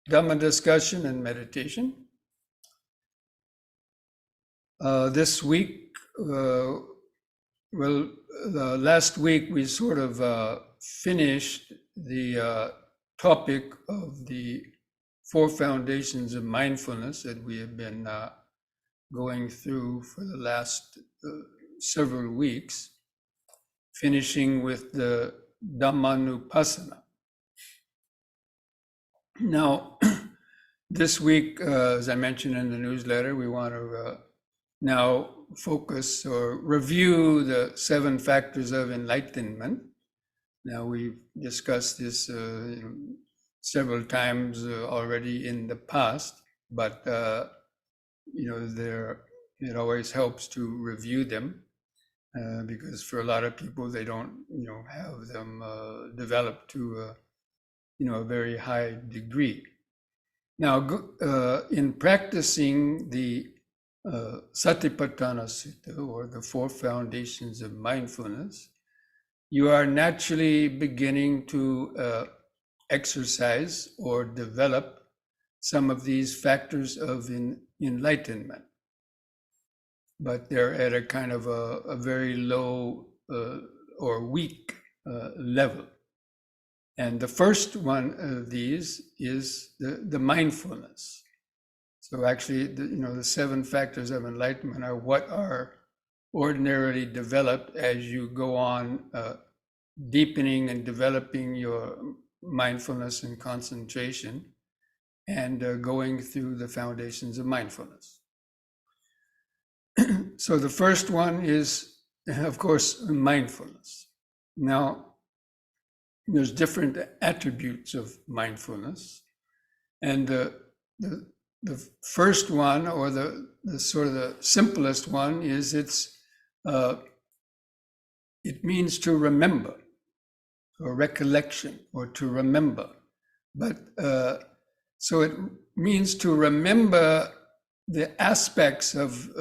Dhamma discussion and meditation. This week, last week we sort of finished the topic of the four foundations of mindfulness that we have been going through for the last several weeks, finishing with the Dhammanupassana. Now, this week, as I mentioned in the newsletter, we want to now focus or review the Seven Factors of Enlightenment. Now, we've discussed this several times already in the past, but it always helps to review them because for a lot of people, they don't have them developed to a very high degree. Now, in practicing the Satipatthana Sutta, or the four foundations of mindfulness, you are naturally beginning to exercise or develop some of these factors of enlightenment. But they're at a kind of a very low or weak level. And the first one of these is the mindfulness. So actually, the seven factors of enlightenment are what are ordinarily developed as you go on deepening and developing your mindfulness and concentration and going through the foundations of mindfulness. So the first one is, of course, mindfulness. Now, there's different attributes of mindfulness, and the first one, or the sort of the simplest one, is it means to remember, or recollection, or to remember. But so it means to remember the aspects of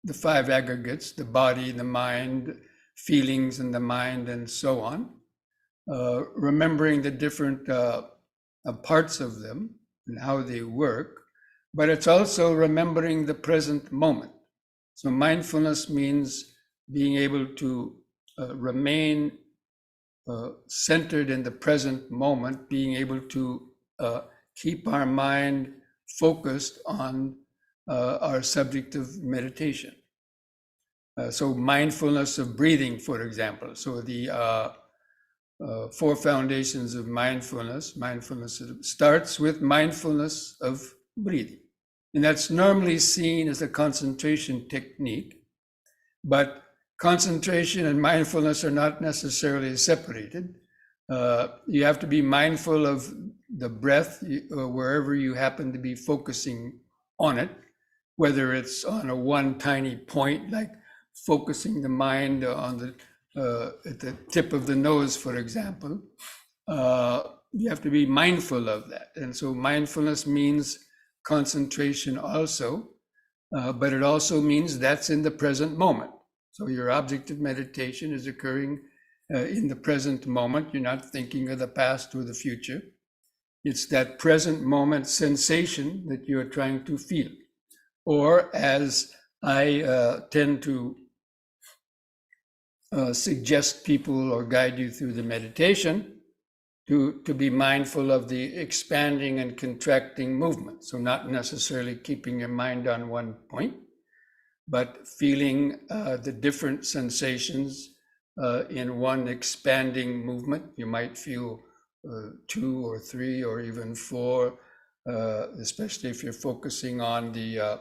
the five aggregates: the body, the mind, feelings in the mind, and so on. Remembering the different parts of them and how they work, but it's also remembering the present moment. So mindfulness means being able to remain centered in the present moment, being able to keep our mind focused on our subject of meditation. So mindfulness of breathing, for example. So the four foundations of mindfulness. Mindfulness starts with mindfulness of breathing. And that's normally seen as a concentration technique, but concentration and mindfulness are not necessarily separated. You have to be mindful of the breath wherever you happen to be focusing on it, whether it's on a one tiny point, like focusing the mind on the at the tip of the nose, for example. You have to be mindful of that. And so mindfulness means concentration also, but it also means that's in the present moment. So your object of meditation is occurring in the present moment. You're not thinking of the past or the future. It's that present moment sensation that you're trying to feel. Or as I tend to suggest people or guide you through the meditation, to be mindful of the expanding and contracting movement. So not necessarily keeping your mind on one point, but feeling the different sensations in one expanding movement. You might feel 2 or 3 or even 4, especially if you're focusing on the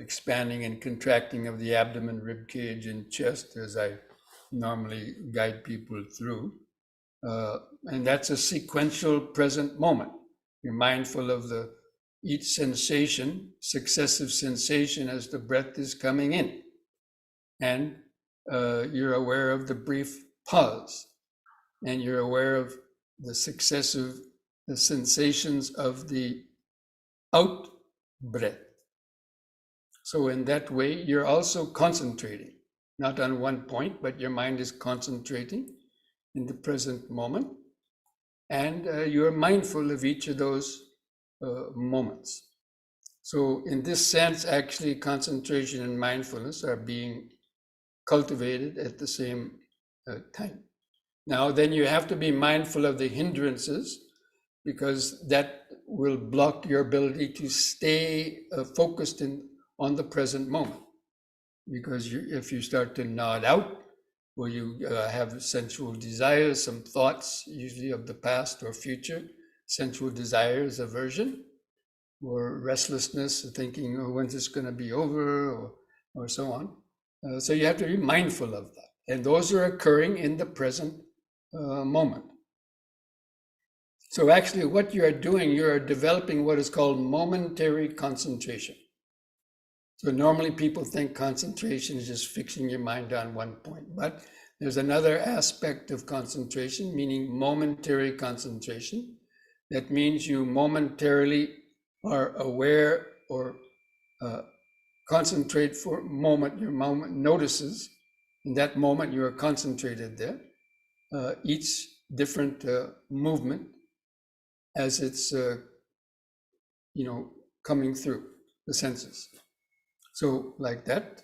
expanding and contracting of the abdomen, rib cage, and chest, as I normally guide people through. And that's a sequential present moment. You're mindful of each sensation, successive sensation as the breath is coming in. And you're aware of the brief pause. And you're aware of the sensations of the out breath. So in that way, you're also concentrating, not on one point, but your mind is concentrating in the present moment. And you're mindful of each of those moments. So in this sense, actually, concentration and mindfulness are being cultivated at the same time. Now, then you have to be mindful of the hindrances, because that will block your ability to stay focused on the present moment. Because if you start to nod out, or you have sensual desires, some thoughts, usually of the past or future, sensual desires, aversion, or restlessness, thinking, oh, when's this going to be over, or so on. So you have to be mindful of that. And those are occurring in the present moment. So actually what you are doing, you are developing what is called momentary concentration. So normally people think concentration is just fixing your mind on one point, but there's another aspect of concentration, meaning momentary concentration. That means you momentarily are aware or concentrate for a moment, your moment notices. In that moment, you are concentrated there. Each different movement as it's, coming through the senses. So like that.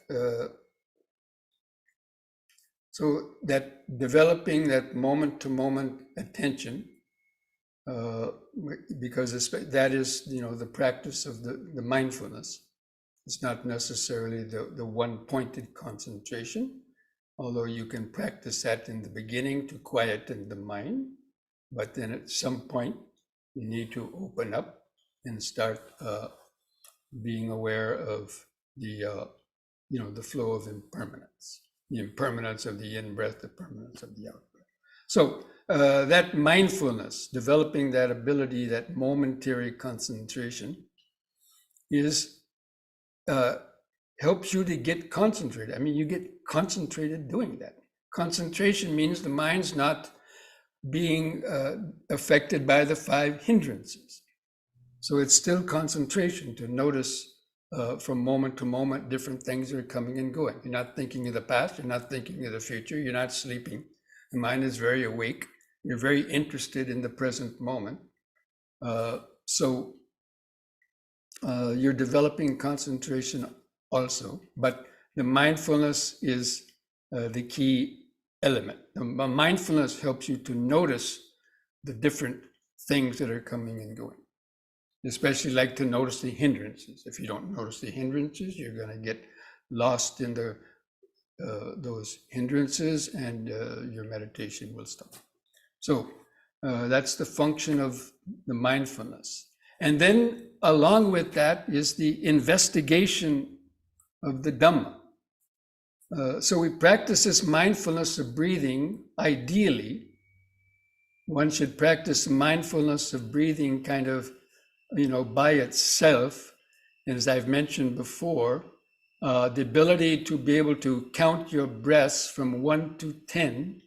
So that developing that moment-to-moment attention, because that is, the practice of the mindfulness. It's not necessarily the one-pointed concentration, although you can practice that in the beginning to quieten the mind. But then at some point, you need to open up and start being aware of the flow of impermanence, the impermanence of the in-breath, the permanence of the out-breath. So that mindfulness, developing that ability, that momentary concentration, is helps you to get concentrated. I mean, you get concentrated doing that. Concentration means the mind's not being affected by the 5 hindrances. So it's still concentration to notice from moment to moment, different things are coming and going. You're not thinking of the past, you're not thinking of the future, you're not sleeping. The mind is very awake. You're very interested in the present moment. So you're developing concentration also, but the mindfulness is the key element. The mindfulness helps you to notice the different things that are coming and going. Especially like to notice the hindrances. If you don't notice the hindrances, you're going to get lost in those hindrances, and your meditation will stop. So that's the function of the mindfulness. And then along with that is the investigation of the Dhamma. So we practice this mindfulness of breathing. Ideally, one should practice mindfulness of breathing kind of by itself. And as I've mentioned before, the ability to be able to count your breaths from 1 to 10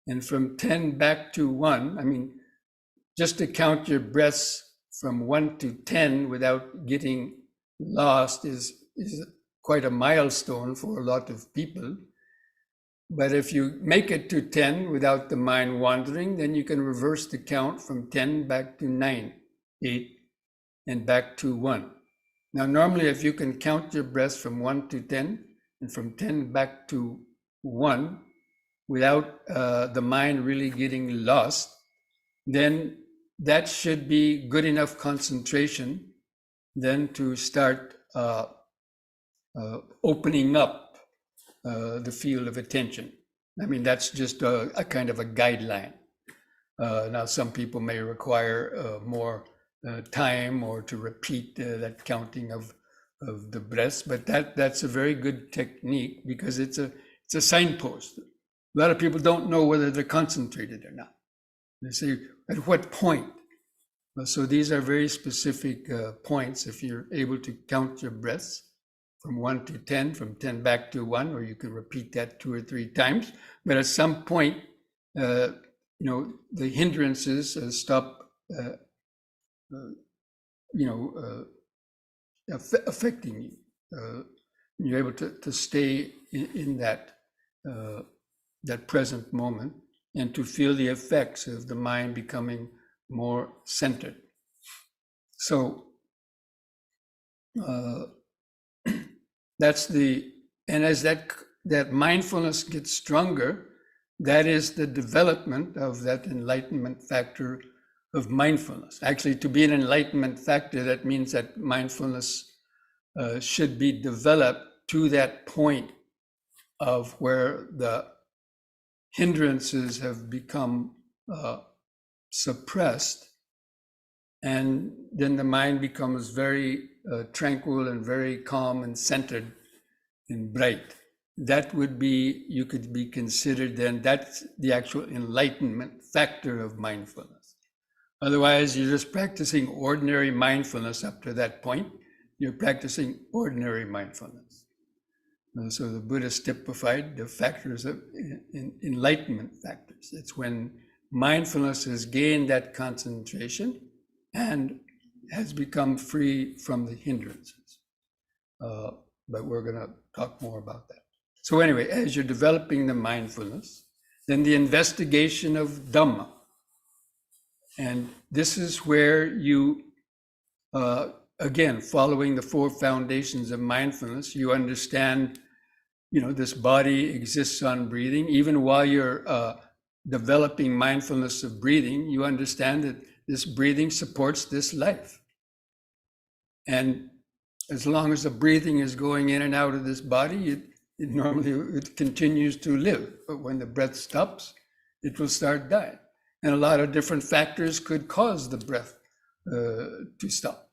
and from 10 back to 1. I mean, just to count your breaths from 1 to 10 without getting lost is quite a milestone for a lot of people. But if you make it to 10 without the mind wandering, then you can reverse the count from 10 back to 9, 8, and back to 1. Now, normally, if you can count your breaths from 1 to 10 and from 10 back to 1 without the mind really getting lost, then that should be good enough concentration then to start opening up the field of attention. I mean, that's just a kind of a guideline. Now, some people may require more time or to repeat that counting of the breaths, but that's a very good technique because it's a signpost. A lot of people don't know whether they're concentrated or not. They say, at what point? So these are very specific points. If you're able to count your breaths from 1 to 10, from 10 back to 1, or you can repeat that 2 or 3 times. But at some point, the hindrances stop, affecting you. You're able to stay in that present moment and to feel the effects of the mind becoming more centered. So that's and as that mindfulness gets stronger, that is the development of that enlightenment factor of mindfulness. Actually, to be an enlightenment factor, that means that mindfulness should be developed to that point of where the hindrances have become suppressed, and then the mind becomes very tranquil and very calm and centered and bright. That would be, you could be considered then, that's the actual enlightenment factor of mindfulness. Otherwise, you're just practicing ordinary mindfulness up to that point. You're practicing ordinary mindfulness. So the Buddha typified the factors of enlightenment factors. It's when mindfulness has gained that concentration and has become free from the hindrances. But we're going to talk more about that. So anyway, as you're developing the mindfulness, then the investigation of Dhamma. And this is where you, again, following the four foundations of mindfulness, you understand, this body exists on breathing. Even while you're developing mindfulness of breathing, you understand that this breathing supports this life. And as long as the breathing is going in and out of this body, it normally continues to live. But when the breath stops, it will start dying. And a lot of different factors could cause the breath to stop.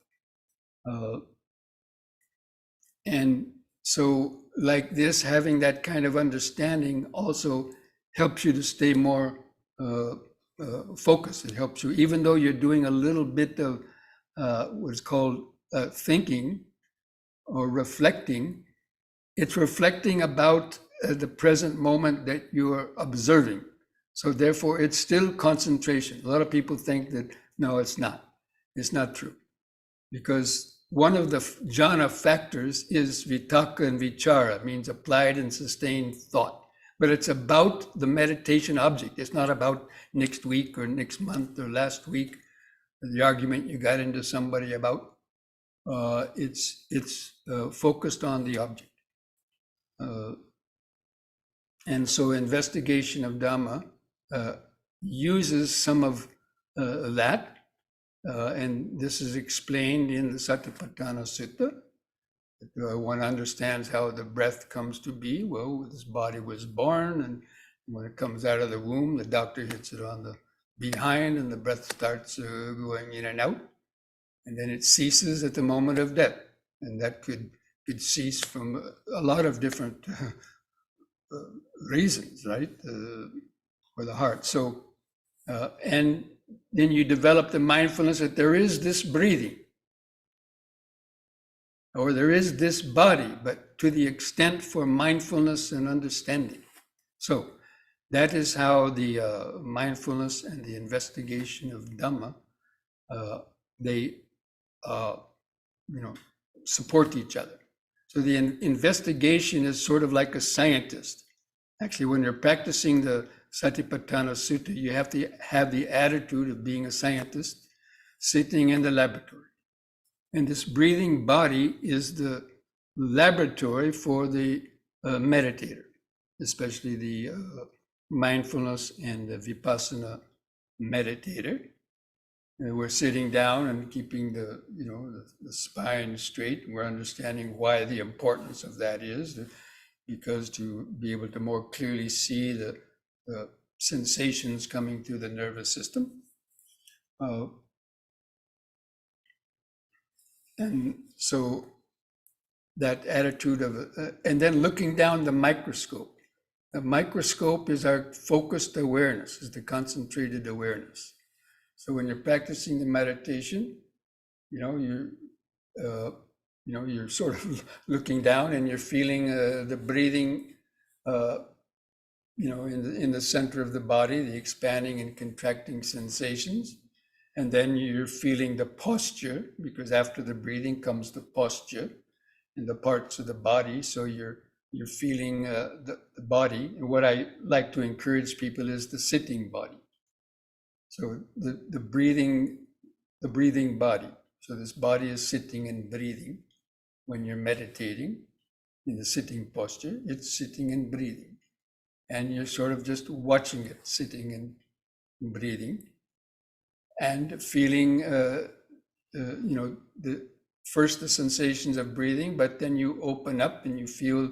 And so like this, having that kind of understanding also helps you to stay more focused. It helps you, even though you're doing a little bit of what's called thinking or reflecting, it's reflecting about the present moment that you are observing. So therefore, it's still concentration. A lot of people think that, no, it's not. It's not true. Because one of the jhana factors is vitakka and vichara, means applied and sustained thought. But it's about the meditation object. It's not about next week or next month or last week, the argument you got into somebody about. It's focused on the object. And so investigation of Dhamma uses some of that, and this is explained in the Satipatthana Sutta. One understands how the breath comes to be. Well, this body was born, and when it comes out of the womb, the doctor hits it on the behind, and the breath starts going in and out, and then it ceases at the moment of death. And that could cease from a lot of different reasons, right, for the heart. So, and then you develop the mindfulness that there is this breathing, or there is this body, but to the extent for mindfulness and understanding. So that is how the mindfulness and the investigation of Dhamma, they support each other. So the investigation is sort of like a scientist. Actually, when you're practicing the Satipatthana Sutta, you have to have the attitude of being a scientist sitting in the laboratory. And this breathing body is the laboratory for the meditator, especially the mindfulness and the vipassana meditator. And we're sitting down and keeping the spine straight. We're understanding why the importance of that is, because to be able to more clearly see the sensations coming through the nervous system. And so that attitude of, and then looking down the microscope. The microscope is our focused awareness, is the concentrated awareness. So when you're practicing the meditation, you're sort of looking down and you're feeling the breathing, in the center of the body, the expanding and contracting sensations. And then you're feeling the posture, because after the breathing comes the posture in the parts of the body. So you're feeling the body. And what I like to encourage people is the sitting body. So the breathing body. So this body is sitting and breathing. When you're meditating in the sitting posture, it's sitting and breathing. And you're sort of just watching it, sitting and breathing, and feeling, the sensations of breathing, but then you open up and you feel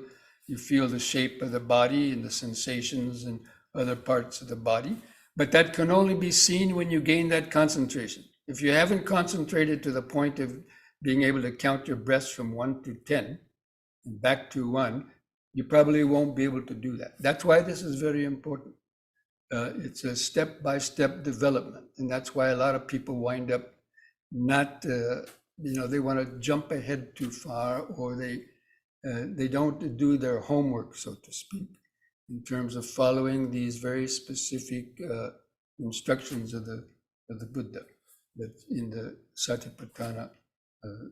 the shape of the body and the sensations and other parts of the body. But that can only be seen when you gain that concentration. If you haven't concentrated to the point of being able to count your breaths from 1 to 10 and back to 1, you probably won't be able to do that. That's why this is very important. It's a step-by-step development. And that's why a lot of people wind up not, they want to jump ahead too far, or they don't do their homework, so to speak, in terms of following these very specific instructions of the Buddha that's in the Satipatthana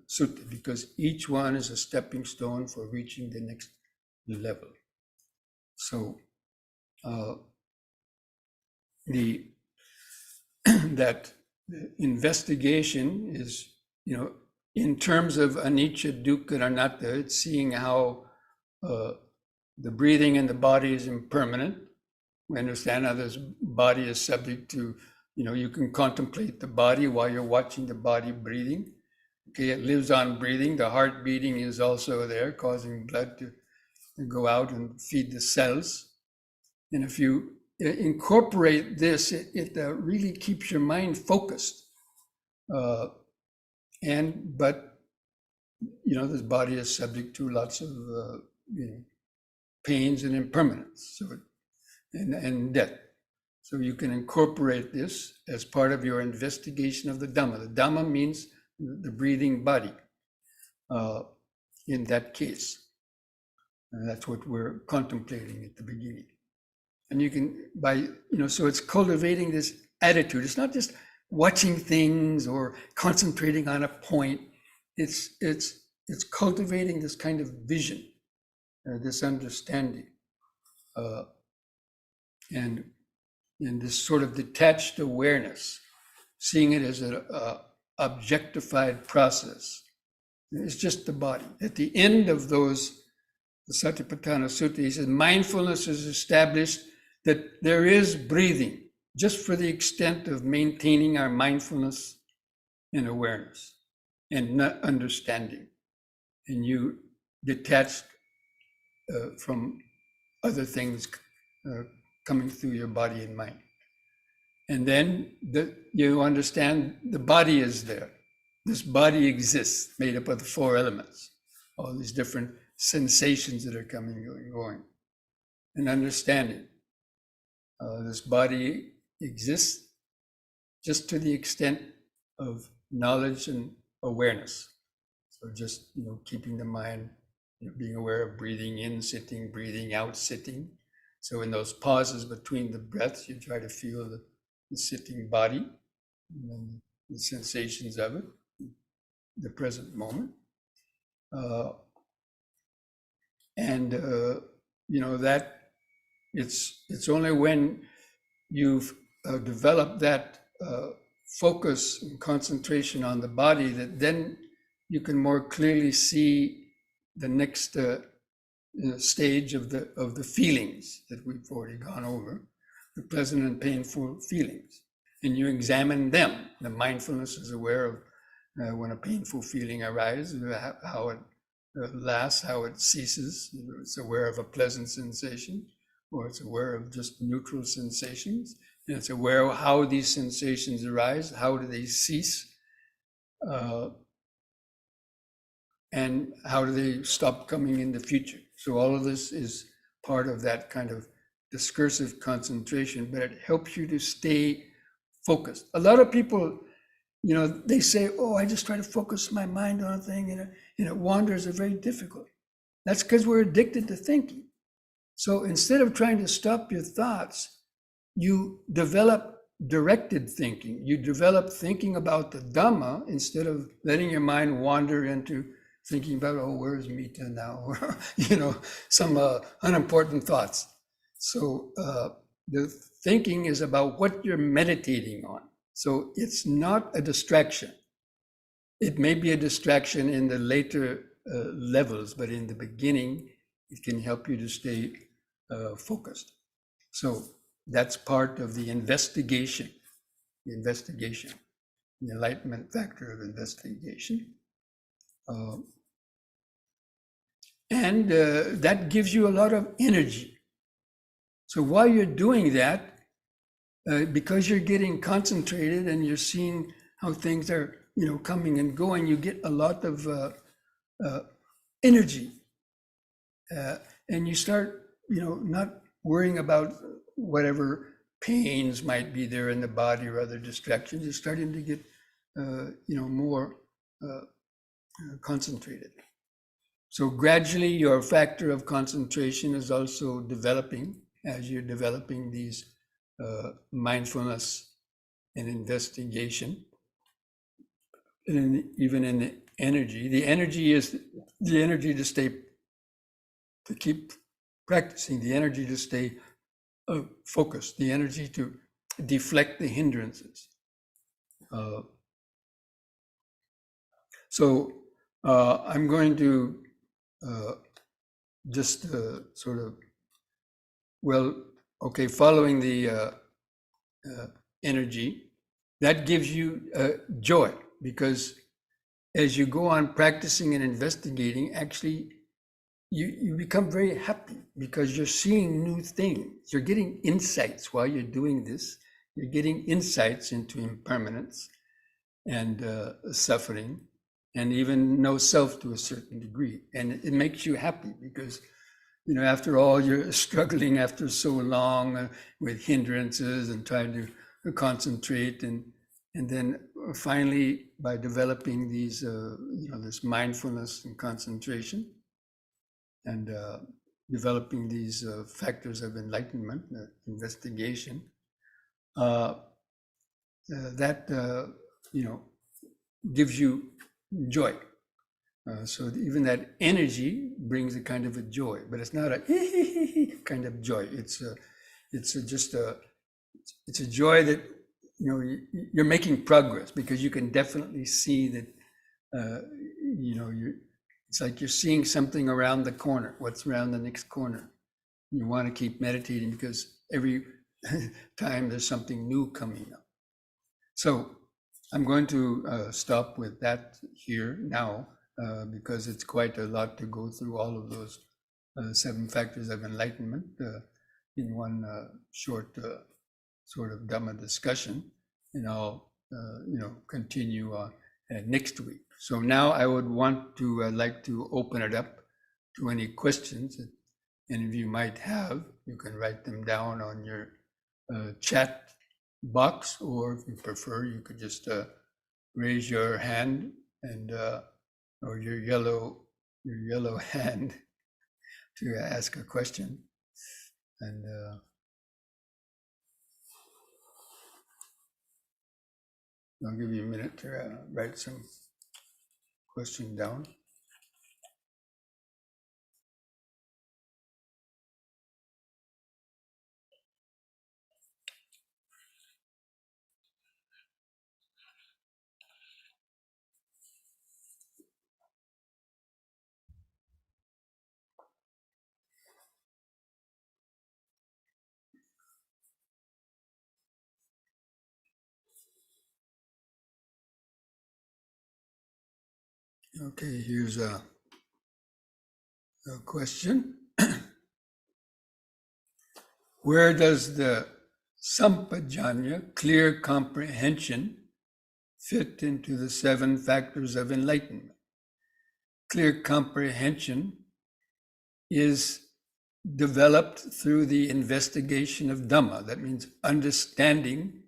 Sutta, because each one is a stepping stone for reaching the next level. So that investigation is, in terms of anicca, dukkha, and anatta, it's seeing how the breathing in the body is impermanent. We understand how this body is subject to, you can contemplate the body while you're watching the body breathing. Okay, it lives on breathing. The heart beating is also there, causing blood to go out and feed the cells. And if you incorporate this, it really keeps your mind focused. But this body is subject to lots of pains and impermanence, and death. So you can incorporate this as part of your investigation of the Dhamma. The Dhamma means the breathing body in that case. And that's what we're contemplating at the beginning. And you can, so it's cultivating this attitude. It's not just watching things or concentrating on a point. It's cultivating this kind of vision, this understanding, and this sort of detached awareness, seeing it as an objectified process. It's just the body. At the end of those, the Satipatthana Sutta, he says, mindfulness is established that there is breathing, just for the extent of maintaining our mindfulness and awareness and not understanding. And you detach from other things coming through your body and mind. And then you understand the body is there. This body exists, made up of the 4 elements, all these different sensations that are coming and going. And understanding this body exists just to the extent of knowledge and awareness. So just, keeping the mind, being aware of breathing in, sitting, breathing out, sitting. So in those pauses between the breaths, you try to feel the sitting body and the sensations of it, the present moment. That it's only when you've developed that focus and concentration on the body that then you can more clearly see the next stage of the feelings that we've already gone over, the pleasant and painful feelings. And you examine them. The mindfulness is aware of when a painful feeling arises, how it lasts, how it ceases. It's aware of a pleasant sensation, or it's aware of just neutral sensations. And it's aware of how these sensations arise, how do they cease, and how do they stop coming in the future. So all of this is part of that kind of discursive concentration, but it helps you to stay focused. A lot of people, they say, oh, I just try to focus my mind on a thing and it wanders. Are very difficult. That's because we're addicted to thinking. So instead of trying to stop your thoughts, you develop directed thinking. You develop thinking about the Dhamma instead of letting your mind wander into thinking about, oh, where's Mita now? Or, some unimportant thoughts. So the thinking is about what you're meditating on. So it's not a distraction. it may be a distraction in the later levels, but in the beginning, it can help you to stay focused. So that's part of the investigation, the enlightenment factor of investigation. And that gives you a lot of energy. So while you're doing that, because you're getting concentrated and you're seeing how things are, coming and going, you get a lot of energy. And you start, not worrying about whatever pains might be there in the body or other distractions. You're starting to get, more concentrated. So gradually your factor of concentration is also developing as you're developing these mindfulness and investigation. And even in the energy is the energy to keep practicing, the energy to stay focused, the energy to deflect the hindrances. So I'm going to just sort of, following the energy, that gives you joy, because as you go on practicing and investigating, actually, you become very happy because you're seeing new things. You're getting insights while you're doing this. You're getting insights into impermanence and suffering, and even no self to a certain degree. And it makes you happy because, after all, you're struggling after so long with hindrances and trying to concentrate. And then finally, by developing these, this mindfulness and concentration, and developing these factors of enlightenment, investigation, that, gives you joy. So even that energy brings a kind of a joy, but it's not a kind of joy. It's a joy that, you're making progress, because you can definitely see that, it's like you're seeing something around the corner. What's around the next corner? You want to keep meditating because every time there's something new coming up. So I'm going to stop with that here now, because it's quite a lot to go through all of those 7 factors of enlightenment in one short sort of Dhamma discussion, and I'll continue next week. So now I would like to open it up to any questions that any of you might have. You can write them down on your chat box, or if you prefer, you could just raise your hand and or your yellow hand to ask a question. And I'll give you a minute to write some question down. Okay, here's a question. Where does the sampajanya, clear comprehension, fit into the 7 factors of enlightenment? Clear comprehension is developed through the investigation of Dhamma. That means understanding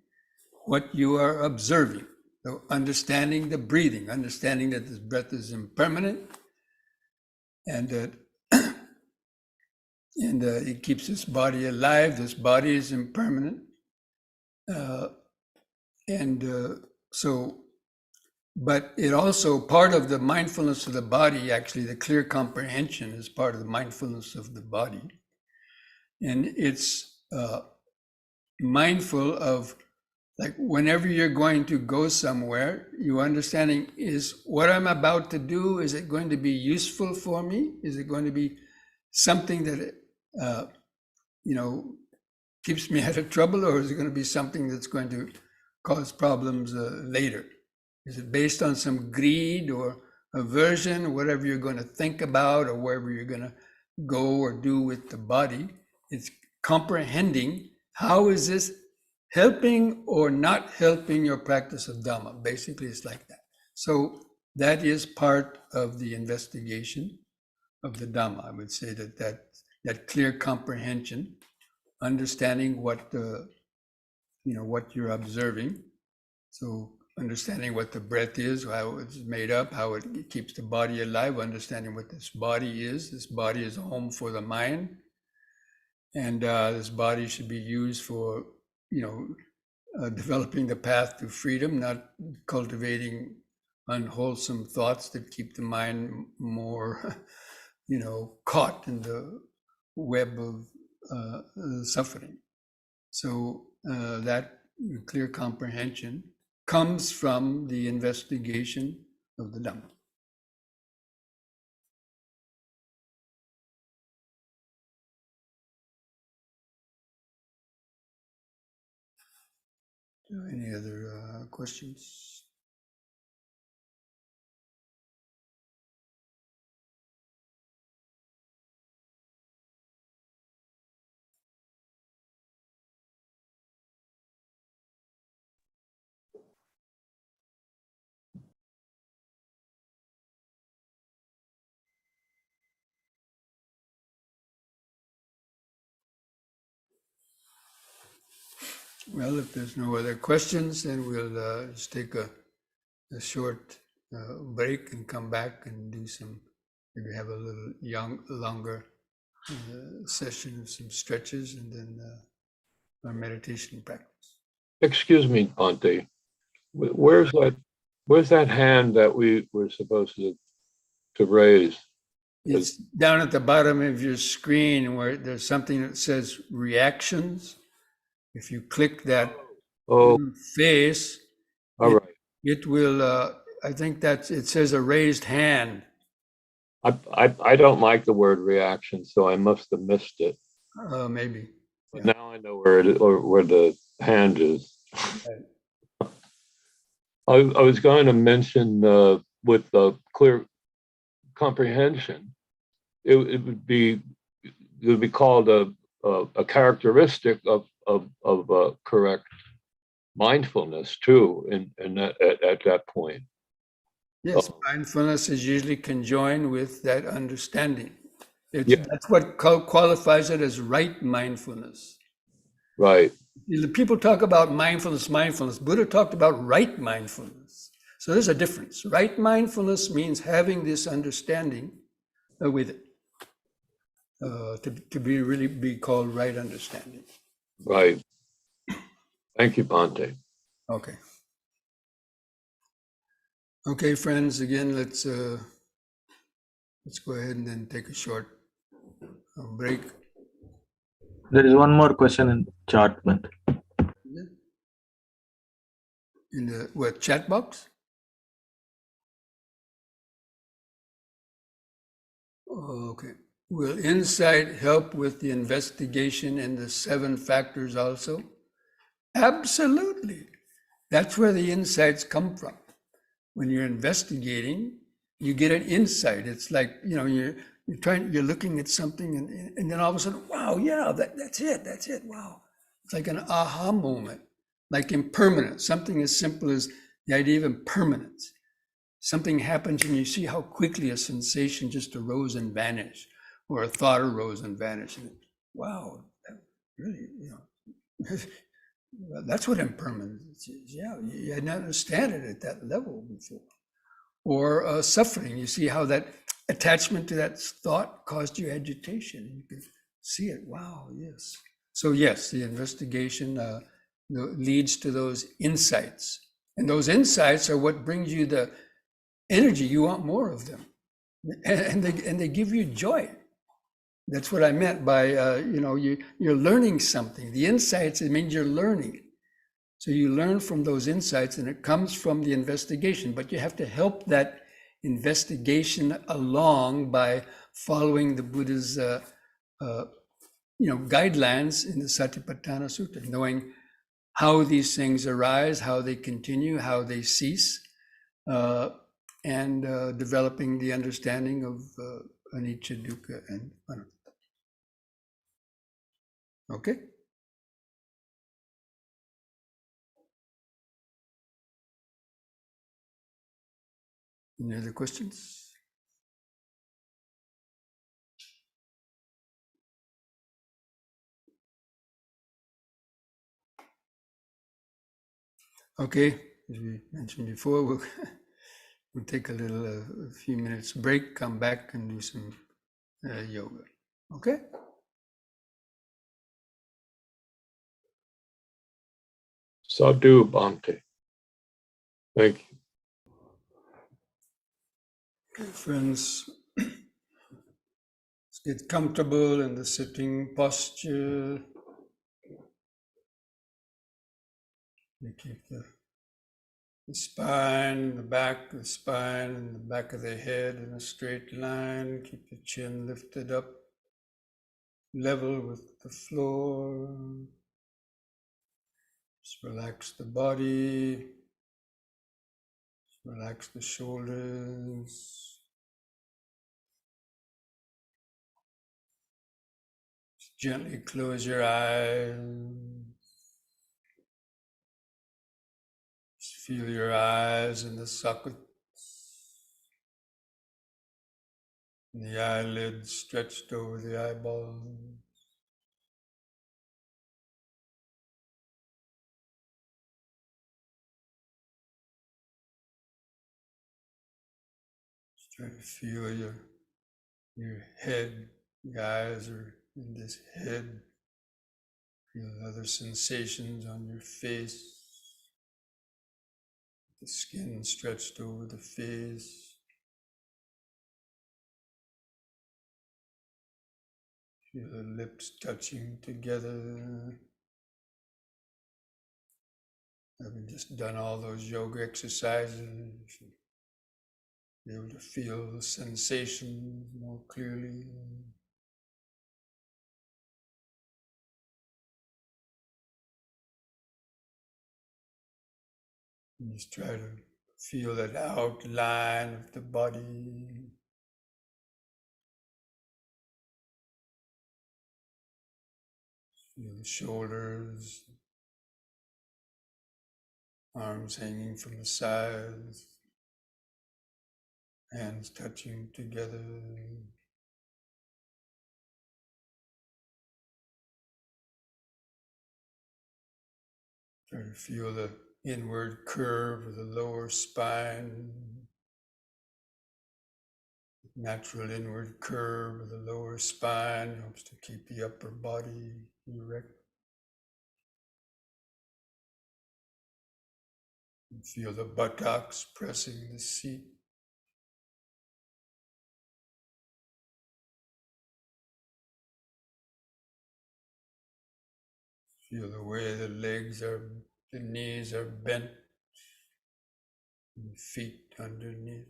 what you are observing. So understanding the breathing, understanding that this breath is impermanent, and that it keeps this body alive. This body is impermanent. But it also, part of the mindfulness of the body, actually the clear comprehension is part of the mindfulness of the body. And it's mindful of Like whenever you're going to go somewhere, your understanding is what I'm about to do, is it going to be useful for me? Is it going to be something that, you know, keeps me out of trouble, or is it going to be something that's going to cause problems later? Is it based on some greed or aversion, whatever you're going to think about or wherever you're going to go or do with the body? It's comprehending how is this helping or not helping your practice of Dhamma. Basically, it's like that. So that is part of the investigation of the Dhamma. I would say that clear comprehension, understanding what what you're observing. So understanding what the breath is, how it's made up, how it keeps the body alive, understanding what this body is. This body is a home for the mind, and this body should be used for developing the path to freedom, not cultivating unwholesome thoughts that keep the mind more caught in the web of suffering. So that clear comprehension comes from the investigation of the Dhamma. Any other questions? Well, if there's no other questions, then we'll just take a short break and come back and do some, maybe have a little longer session of some stretches and then our meditation practice. Excuse me, Bhante. Where's that hand that we were supposed to raise? It's down at the bottom of your screen where there's something that says reactions. If you click that face, all right. It will, I think it says a raised hand. I don't like the word reaction, so I must have missed it. Maybe. But now I know where it is, or where the hand is. Right. I was going to mention with the clear comprehension, it would be called a characteristic of correct mindfulness too, in that, at that point. Yes, mindfulness is usually conjoined with that understanding. That's what qualifies it as right mindfulness. Right. People talk about mindfulness. Buddha talked about right mindfulness. So there's a difference. Right mindfulness means having this understanding with it, to really be called right understanding. Right. Thank you, Bhante. Okay. Okay, friends, again, let's go ahead and then take a short break. There is one more question in chat, but in the chat box? Okay. Will insight help with the investigation in the 7 factors also? Absolutely. That's where the insights come from. When you're investigating, you get an insight. It's like, you're looking at something and then all of a sudden, wow, yeah, that's it. Wow. It's like an aha moment, like impermanence, something as simple as the idea of impermanence. Something happens and you see how quickly a sensation just arose and vanished, or a thought arose and vanished. And wow, that really, that's what impermanence is. Yeah, you didn't understand it at that level before. Or suffering, you see how that attachment to that thought caused you agitation. You can see it. Wow, yes. So yes, the investigation leads to those insights. And those insights are what brings you the energy. You want more of them. And they give you joy. That's what I meant by, you're learning something. The insights, it means you're learning. So you learn from those insights, and it comes from the investigation, but you have to help that investigation along by following the Buddha's guidelines in the Satipatthana Sutta, knowing how these things arise, how they continue, how they cease, and developing the understanding of anicca, dukkha, and anatta. Okay? Any other questions? Okay, as we mentioned before, we'll take a few minutes break, come back and do some yoga. Okay? Sadhu Bhante. Thank you. Okay, friends, let's get comfortable in the sitting posture. You keep the spine, the back of the spine, and the back of the head in a straight line. Keep the chin lifted up, level with the floor. Just relax the body. Just relax the shoulders. Just gently close your eyes. Just feel your eyes in the sockets. The eyelids stretched over the eyeballs. Just try to feel your head. The eyes are in this head. Feel other sensations on your face. The skin stretched over the face. Feel the lips touching together. Having just done all those yoga exercises, you should be able to feel the sensations more clearly. And just try to feel that outline of the body. Feel the shoulders, arms hanging from the sides, hands touching together. Try to feel the inward curve of the lower spine, natural inward curve of the lower spine helps to keep the upper body erect. And feel the buttocks pressing the seat. Feel the way the knees are bent, and the feet underneath.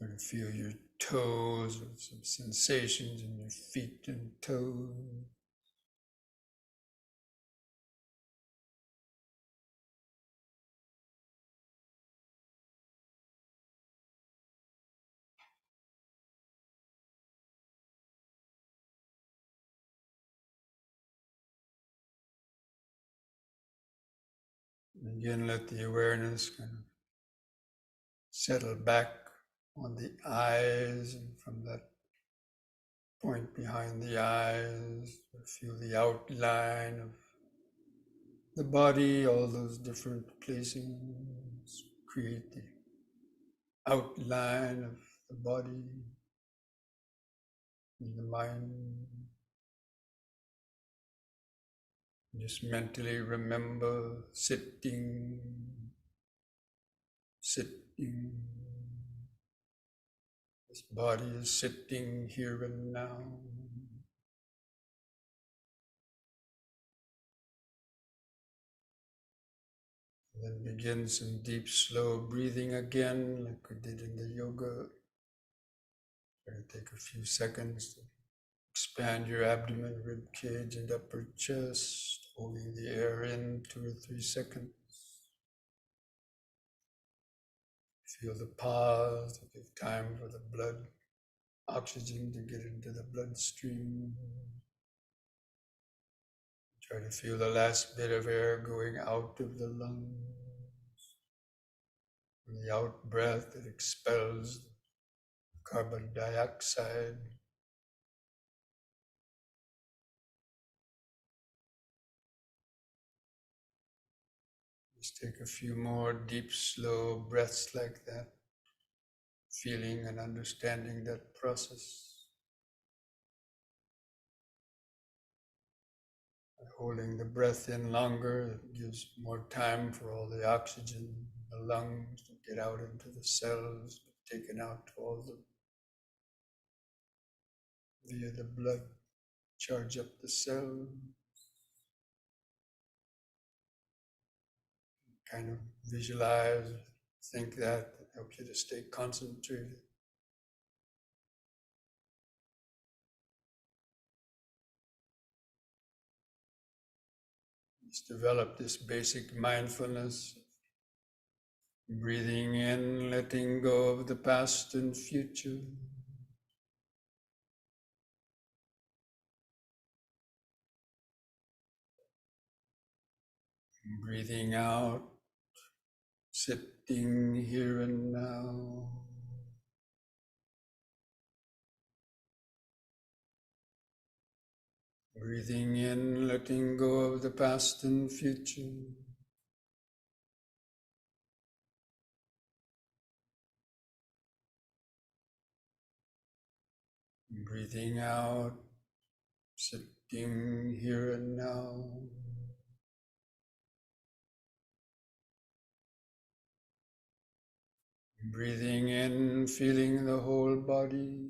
You can feel your toes with some sensations in your feet and toes. And again, let the awareness kind of settle back on the eyes, and from that point behind the eyes, feel the outline of the body, all those different places create the outline of the body in the mind. Just mentally remember sitting, sitting, This body is sitting here and now. Then begin some deep, slow breathing again, like we did in the yoga. Try to take a few seconds to expand your abdomen, rib cage, and upper chest, holding the air in 2 or 3 seconds. Feel the pause to give time for the blood, oxygen to get into the bloodstream. Try to feel the last bit of air going out of the lungs. And the out breath that expels carbon dioxide. Just take a few more deep, slow breaths like that, feeling and understanding that process. Holding the breath in longer, it gives more time for all the oxygen in the lungs to get out into the cells, taken out to all the via the blood, charge up the cell. Kind of visualize, think that helps you to stay concentrated. Just develop this basic mindfulness, breathing in, letting go of the past and future. Breathing out, sitting here and now. Breathing in, letting go of the past and future. Breathing out, sitting here and now. Breathing in, feeling the whole body.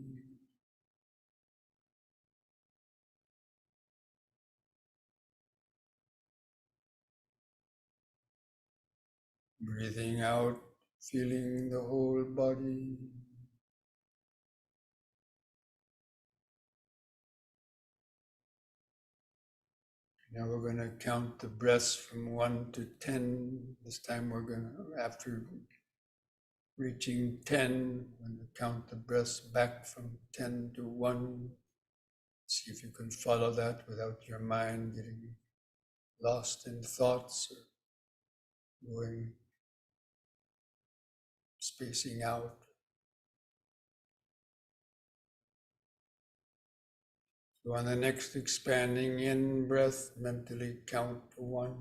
Breathing out, feeling the whole body. Now we're going to count the breaths from 1 to 10. This time we're going to, after reaching 10, we're going to count the breaths back from 10 to 1. See if you can follow that without your mind getting lost in thoughts or going, spacing out. So on the next expanding in breath, mentally count to 1.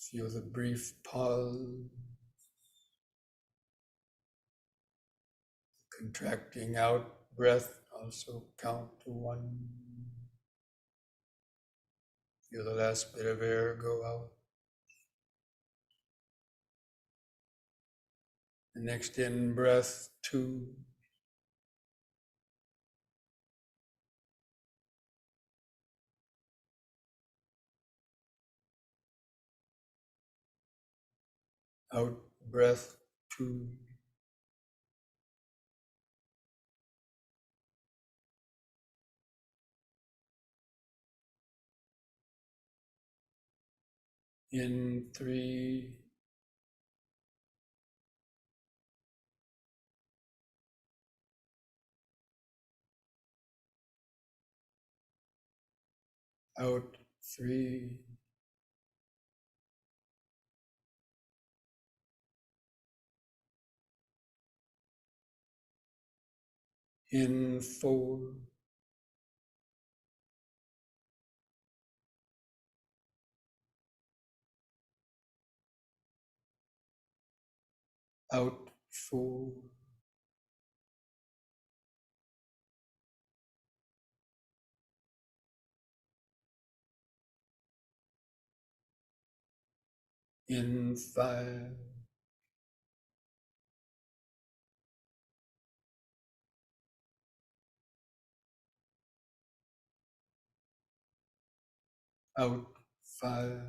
Feel the brief pause, contracting out breath, also count to 1. Feel the last bit of air go out. The next in breath, 2. Out breath, 2. In 3. Out 3. In 4. Out 4. In 5. out 5,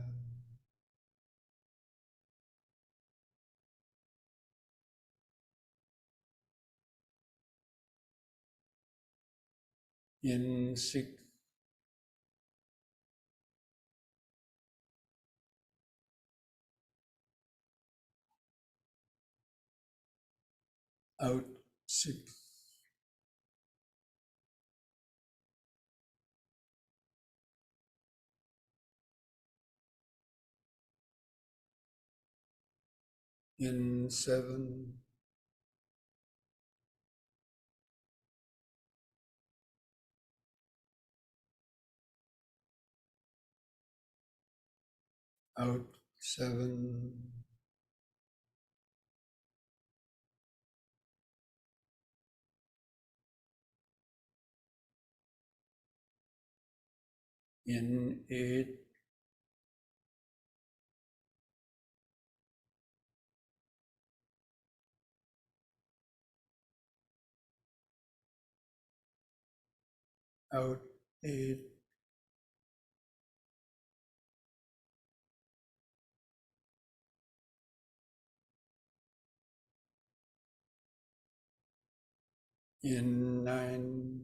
in 6, out 6, in 7, out 7, in 8, out 8, in 9,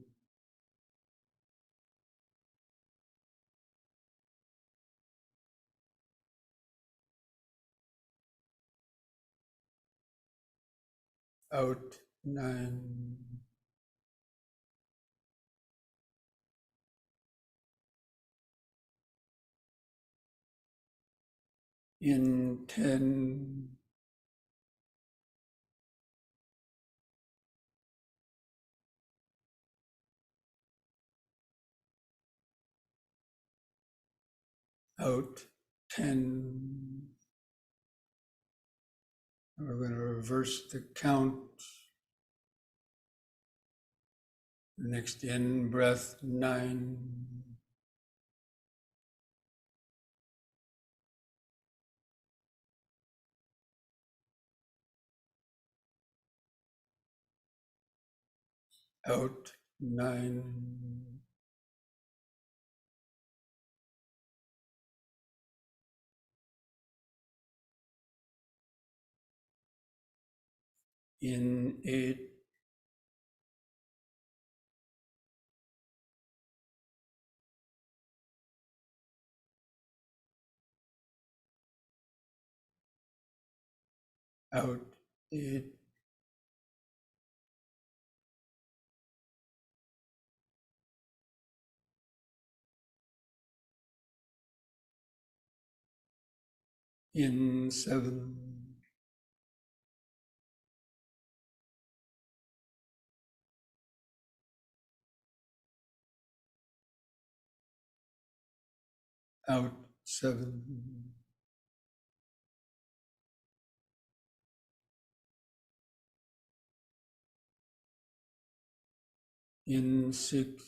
out 9, in 10, out 10. We're going to reverse the count. Next in breath 9, out 9, in 8, out 8, in 7, out 7, in 6,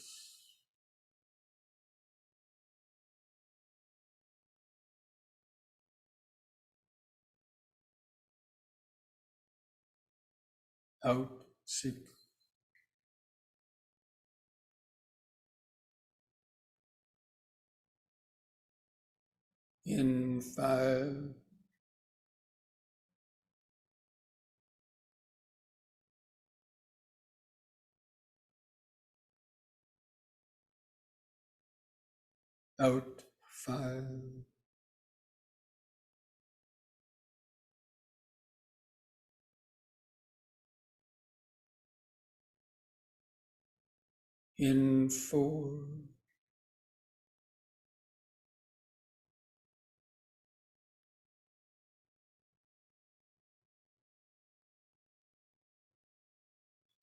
out 6, in 5, out 5, in 4,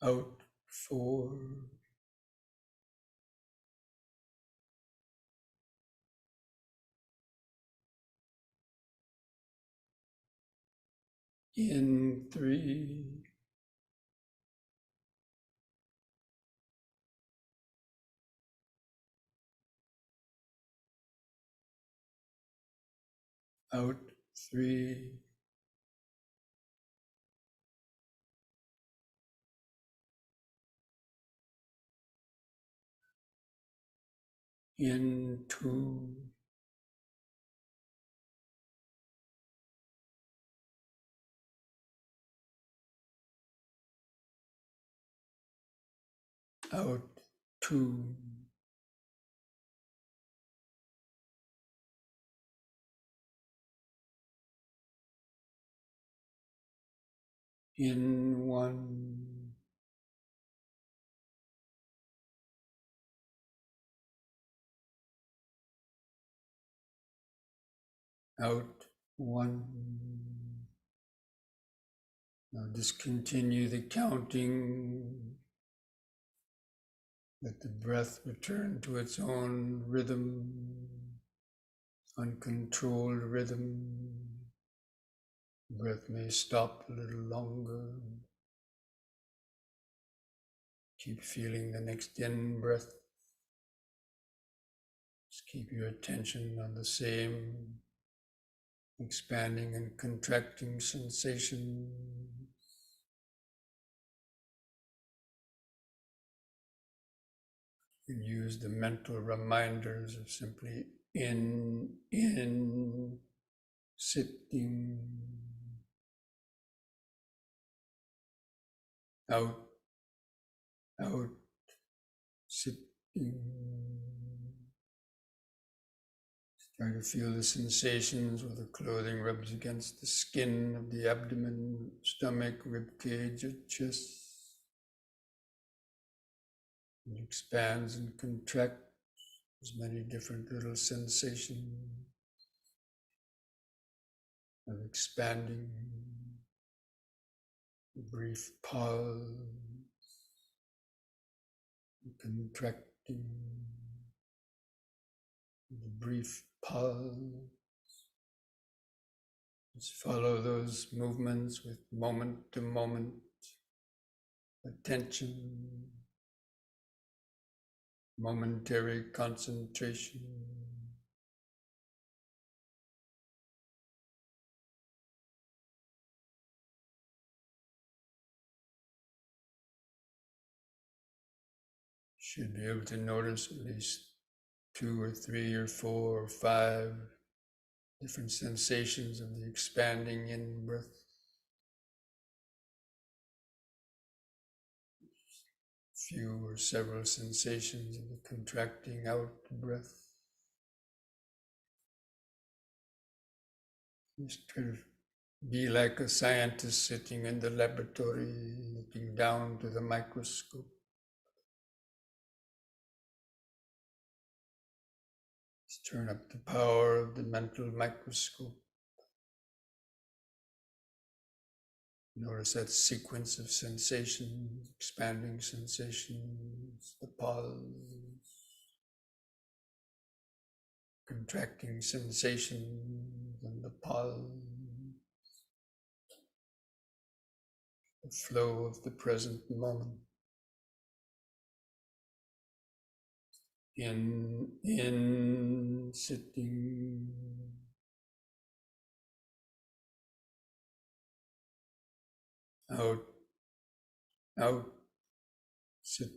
out 4, in 3, out 3, in 2, out, 2, in, 1, out, 1. Now discontinue the counting. Let the breath return to its own rhythm, uncontrolled rhythm. The breath may stop a little longer. Keep feeling the next in breath. Just keep your attention on the same expanding and contracting sensation. You can use the mental reminders of simply in, sitting, out, sitting. Try to feel the sensations where the clothing rubs against the skin of the abdomen, stomach, rib cage, or chest. It expands and contracts. There's many different little sensations of expanding, a brief pause, contracting, the brief pause. Just follow those movements with moment-to-moment attention, momentary concentration. Should be able to notice at least 2 or 3 or 4 or 5 different sensations of the expanding in breath. Few or several sensations of the contracting out breath. Just try to be like a scientist sitting in the laboratory, looking down to the microscope. Just turn up the power of the mental microscope. Notice that sequence of sensations, expanding sensations, the pause, contracting sensations, and the pause, the flow of the present moment. In, sitting, out, sitting.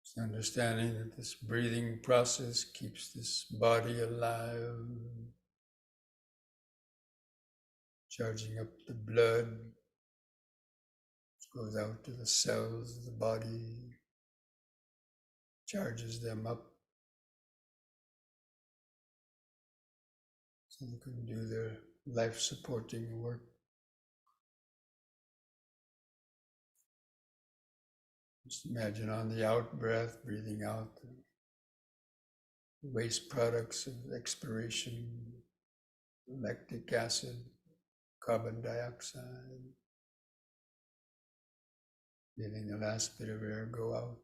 Just understanding that this breathing process keeps this body alive, charging up the blood, goes out to the cells of the body, charges them up so they can do their life-supporting work. Just imagine on the out breath, breathing out the waste products of expiration, lactic acid, carbon dioxide, feeling the last bit of air go out.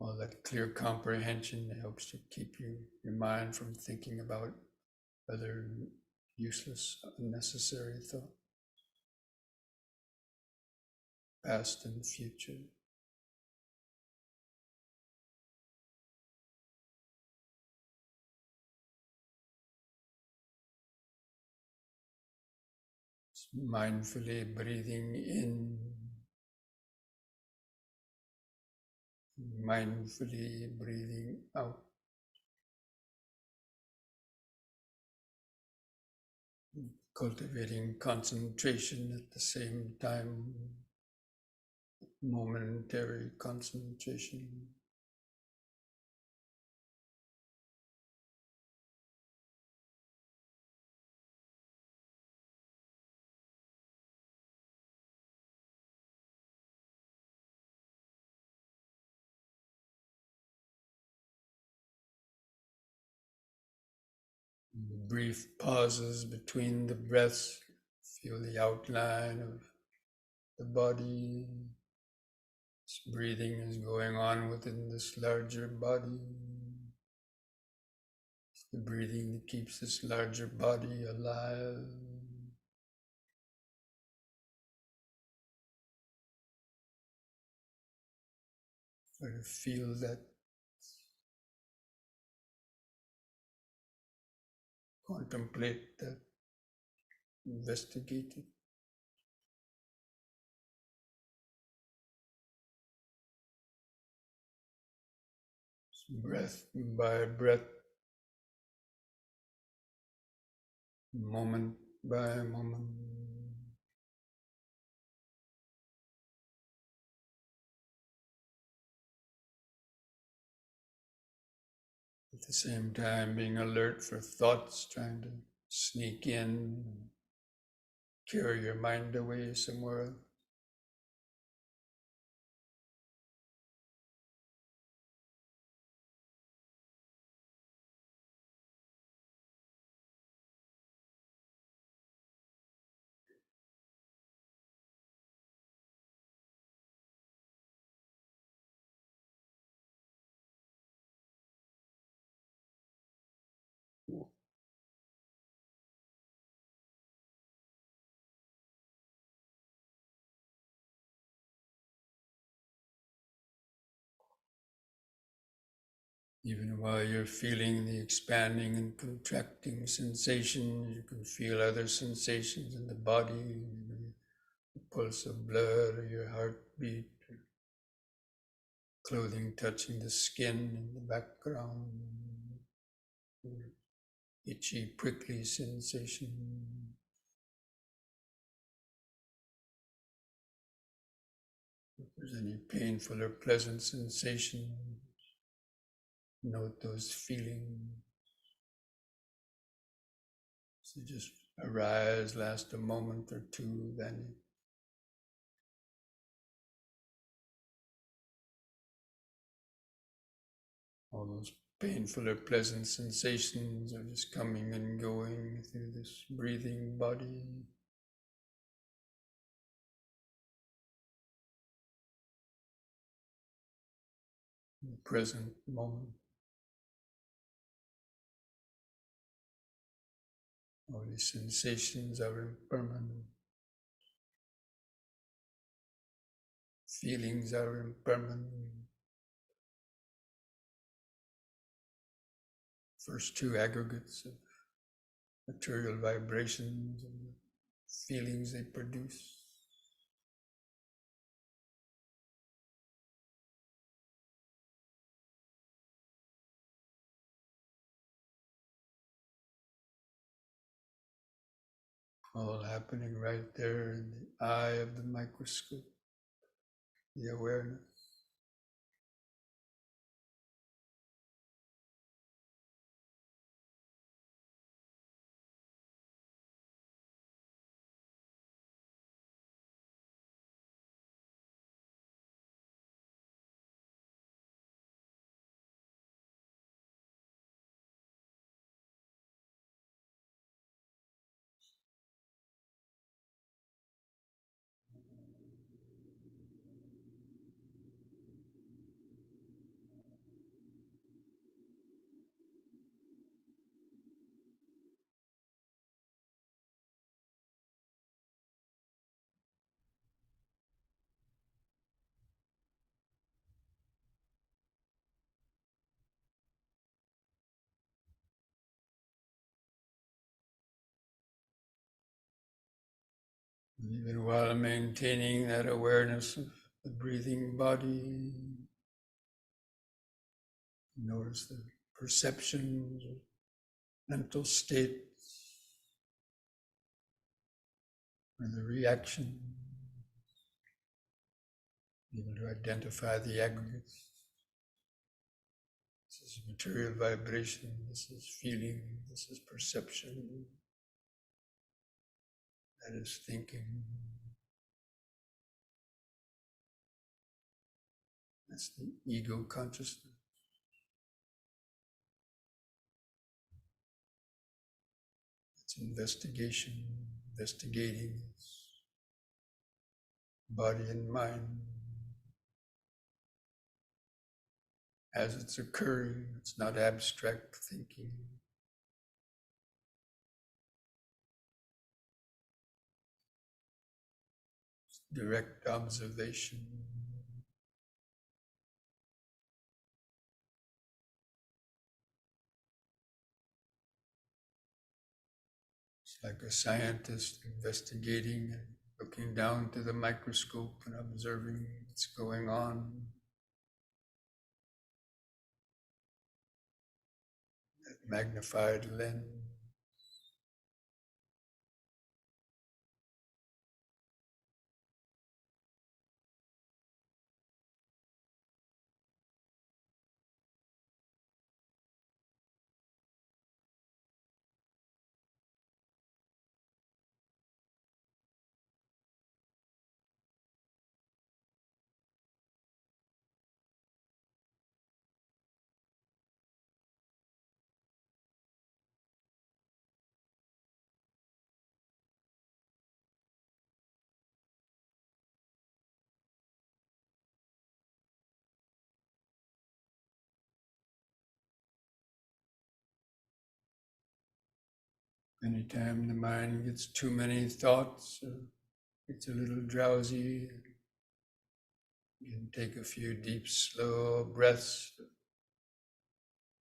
All that clear comprehension helps to keep your mind from thinking about other useless, unnecessary thoughts, past and future. Just mindfully breathing in, mindfully breathing out. cultivating concentration at the same time, momentary concentration. Brief pauses between the breaths, feel the outline of the body. This breathing is going on within this larger body. It's the breathing that keeps this larger body alive. Try to feel that, contemplate that, investigate it. Breath by breath, moment by moment. At the same time, being alert for thoughts trying to sneak in, carry your mind away somewhere else. Even while you're feeling the expanding and contracting sensation, you can feel other sensations in the body, the pulse of blood or your heartbeat, or clothing touching the skin in the background, or itchy, prickly sensation. If there's any painful or pleasant sensation, note those feelings. So just arise, last a moment or two, then all those painful or pleasant sensations are just coming and going through this breathing body. In the present moment. All these sensations are impermanent. Feelings are impermanent. First two aggregates of material vibrations and the feelings they produce. All happening right there in the eye of the microscope, the awareness. Even while maintaining that awareness of the breathing body, notice the perceptions, mental states, or the reaction, able to identify the aggregates. This is material vibration, this is feeling, this is perception, that is thinking. That's the ego consciousness. It's investigation, investigating body and mind as it's occurring. It's not abstract thinking. It's direct observation. It's like a scientist investigating and looking down to the microscope and observing what's going on. That magnified lens. Anytime the mind gets too many thoughts, gets a little drowsy, you can take a few deep, slow breaths to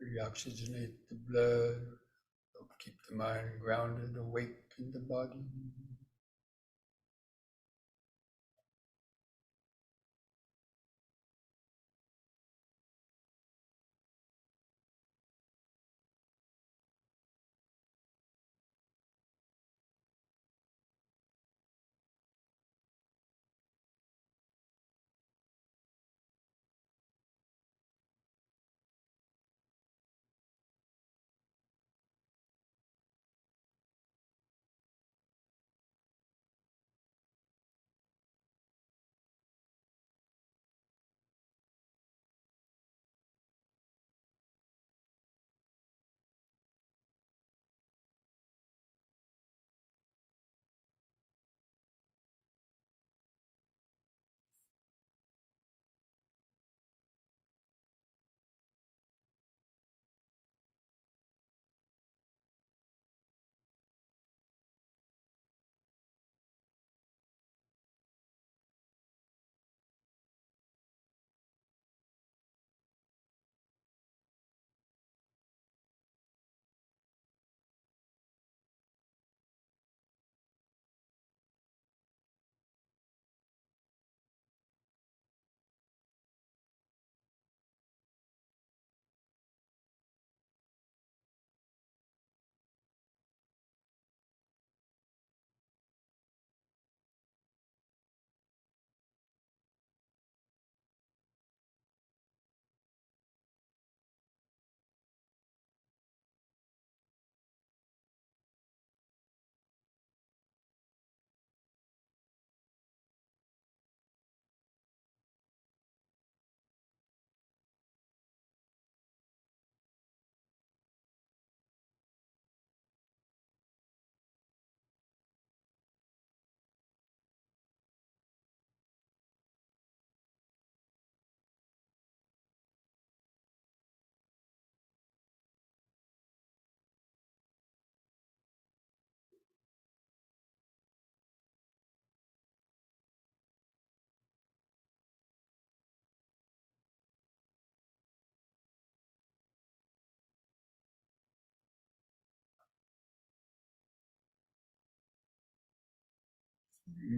reoxygenate the blood, help keep the mind grounded, awake in the body.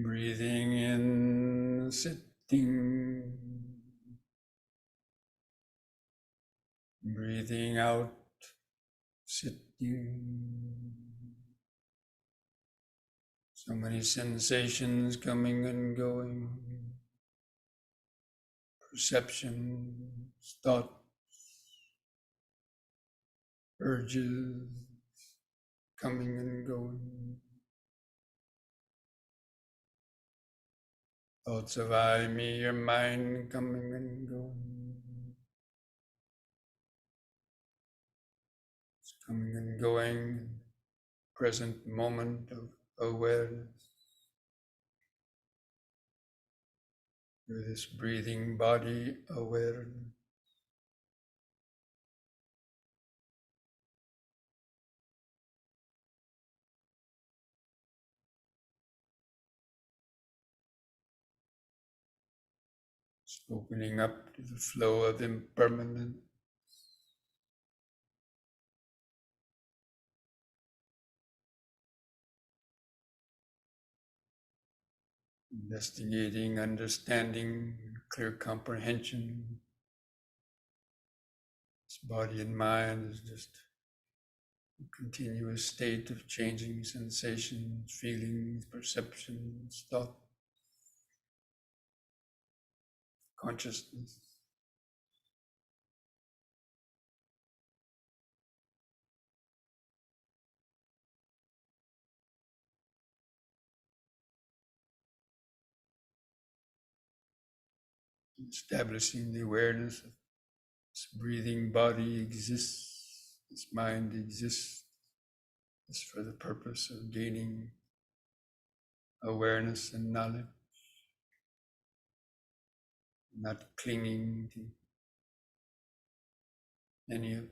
Breathing in, sitting. Breathing out, sitting. So many sensations coming and going, perceptions, thoughts, urges coming and going, thoughts of I, me, your mind coming and going, it's coming and going, present moment of awareness. Through this breathing body awareness. It's opening up to the flow of impermanence. Investigating, understanding, clear comprehension. This body and mind is just a continuous state of changing sensations, feelings, perceptions, thought, consciousness. Establishing the awareness of this breathing body exists, this mind exists, is for the purpose of gaining awareness and knowledge, not clinging to any of it.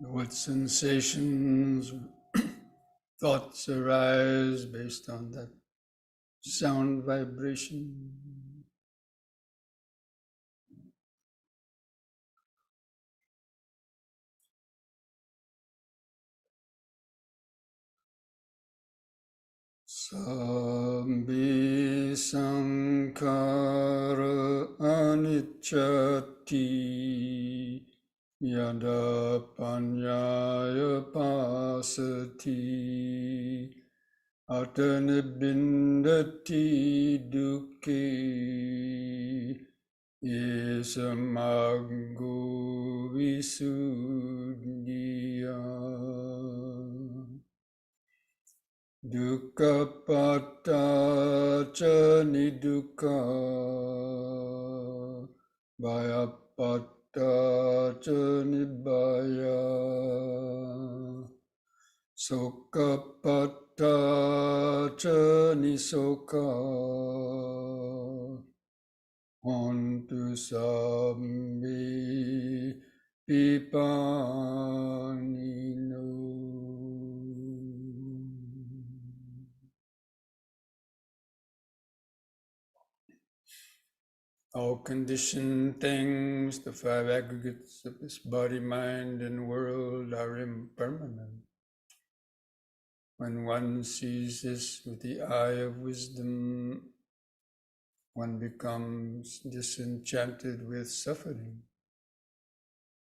What sensations, thoughts arise based on that sound vibration. Sabbi sankhara anicchati yada panyaya pasati atanibindati dukkhi yesamaggo visuddhiya. Dukkha patta ca nidukkha bhaya patta ca nibbaya sokha patta ca nisoka hontu sabbi pipanino. All conditioned things, the five aggregates of this body, mind, and world are impermanent. When one sees this with the eye of wisdom, one becomes disenchanted with suffering.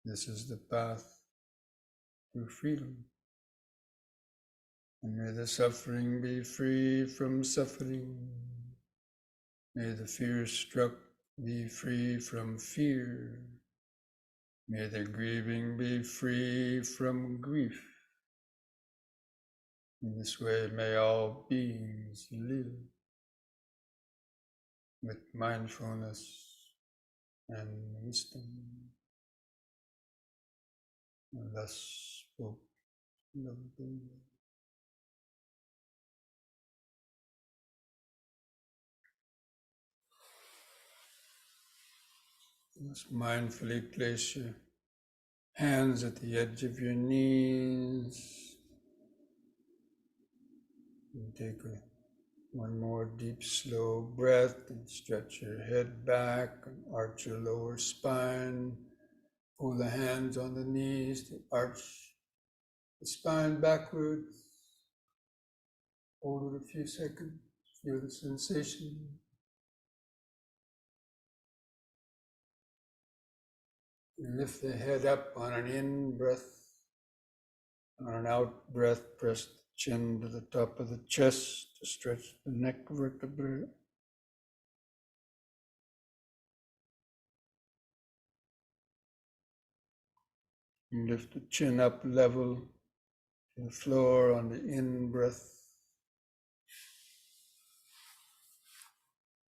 This is the path to freedom. And may the suffering be free from suffering. May the fear struck be free from fear. May the grieving be free from grief. In this way, may all beings live with mindfulness and wisdom. And thus spoke the Buddha. Just mindfully place your hands at the edge of your knees. And take one more deep, slow breath and stretch your head back and arch your lower spine. Pull the hands on the knees to arch the spine backwards. Hold it a few seconds. Feel the sensation. And lift the head up on an in breath. On an out breath, press the chin to the top of the chest to stretch the neck vertebrae. And lift the chin up level to the floor on the in breath.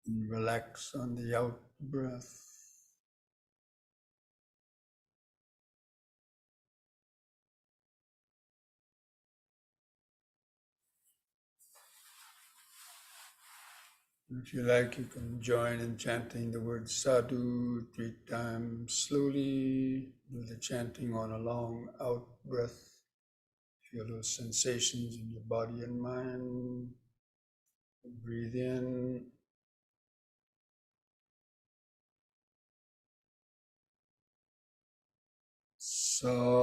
And relax on the out breath. If you like, you can join in chanting the word sadhu 3 times slowly. Do the chanting on a long out breath. Feel those sensations in your body and mind. Breathe in. Sadhu.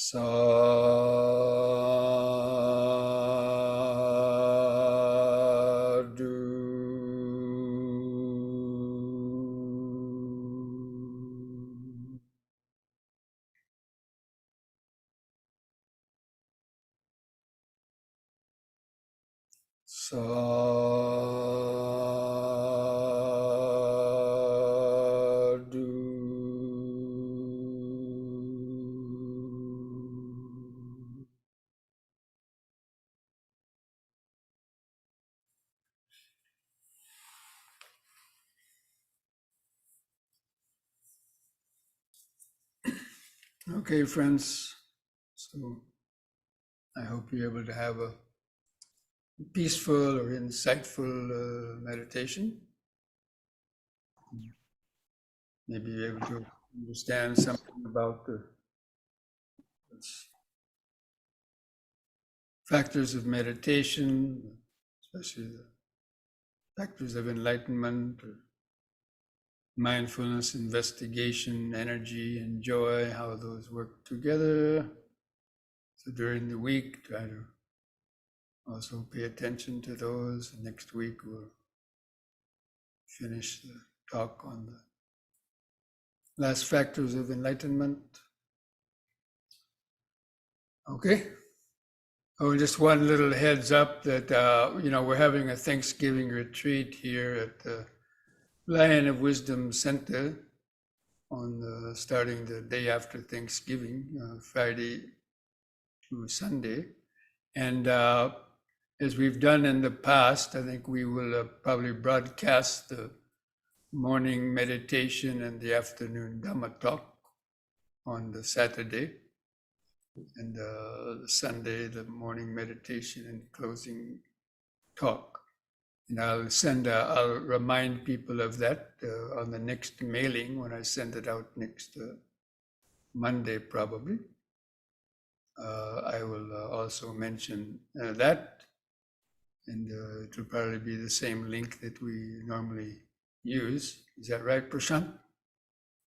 Sadhu. Sadhu. Okay, friends. So I hope you're able to have a peaceful or insightful meditation. Maybe you're able to understand something about the factors of meditation, especially the factors of enlightenment, or mindfulness, investigation, energy, and joy, how those work together. So during the week, try to also pay attention to those. Next week, we'll finish the talk on the last factors of enlightenment. Okay. Oh, just one little heads up that, we're having a Thanksgiving retreat here at the Lion of Wisdom Center on starting the day after Thanksgiving, Friday through Sunday. And as we've done in the past, I think we will probably broadcast the morning meditation and the afternoon Dhamma talk on the Saturday. And the Sunday, the morning meditation and closing talk. And I'll remind people of that on the next mailing when I send it out next Monday, probably. I will also mention that, and it will probably be the same link that we normally use. Is that right, Prashant?